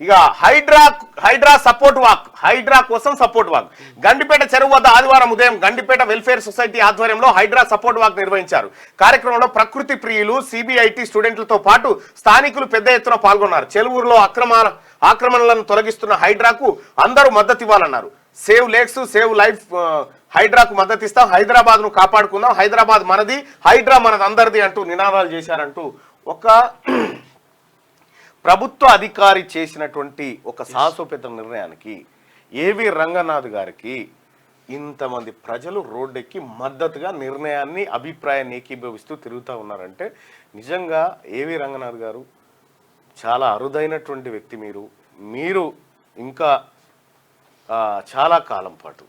ఇక హైడ్రా కోసం support walk Gandipet చెరువు వద్ద ఆదివారం ఉదయం గండిపేట వెల్ఫేర్ సొసైటీ ఆధ్వర్యంలో హైడ్రా సపోర్ట్ వాక్ నిర్వహించారు. కార్యక్రమంలో ప్రకృతి ప్రియులు, సిబిఐటి స్టూడెంట్లతో పాటు స్థానికులు పెద్ద ఎత్తున పాల్గొన్నారు. చెరువులో ఆక్రమణలను తొలగిస్తున్న హైడ్రాకు అందరూ మద్దతు ఇవ్వాలన్నారు. సేవ్ లేక్స్, సేవ్ లైఫ్ హైడ్రాకు మద్దతు ఇస్తాం, హైదరాబాద్ ను కాపాడుకుందాం, హైదరాబాద్ మనది, హైడ్రా మనది అందరిది అంటూ నినాదాలు చేశారంటూ ఒక ప్రభుత్వ అధికారి చేసినటువంటి ఒక సాహసోపేత నిర్ణయానికి ఏవి రంగనాథ్ గారికి ఇంతమంది ప్రజలు రోడ్డెక్కి మద్దతుగా నిర్ణయాన్ని, అభిప్రాయాన్ని ఏకీభవిస్తూ తిరుగుతూ ఉన్నారంటే నిజంగా ఏవి రంగనాథ్ గారు చాలా అరుదైనటువంటి వ్యక్తి. మీరు ఇంకా చాలా కాలం పాటు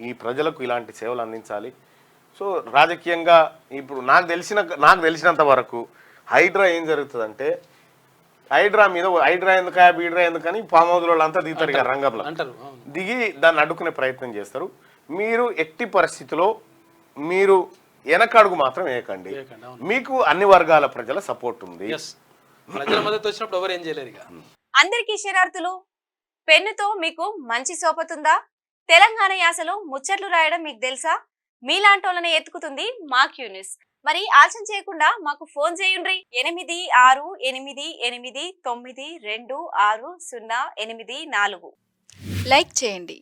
ఈ ప్రజలకు ఇలాంటి సేవలు అందించాలి. సో రాజకీయంగా ఇప్పుడు నాకు తెలిసినంత వరకు హైడ్రా ఏం జరుగుతుందంటే, హైడ్రా మీద హైడ్రా ఎందుకని ఫామ్ హౌస్ వాళ్ళంతా దిగుతారు ఇక రంగంలో, దిగి దాన్ని అడ్డుకునే ప్రయత్నం చేస్తారు. మీరు ఎట్టి పరిస్థితిలో మీరు వెనకడుగు మాత్రం వేయకండి. మీకు అన్ని వర్గాల ప్రజల సపోర్ట్ ఉంది. అందరికీ శరార్థులు. పెన్నుతో మీకు మంచి సోపతుందా? తెలంగాణ యాసలో ముచ్చట్లు రాయడం మీకు తెలుసా? మీలాంటోళ్ళని ఎత్తుకుతుంది మా క్యూ న్యూస్. మరి ఆలస్యం చేయకుండా మాకు ఫోన్ చేయండి. 8688892608 లైక్ చేయండి.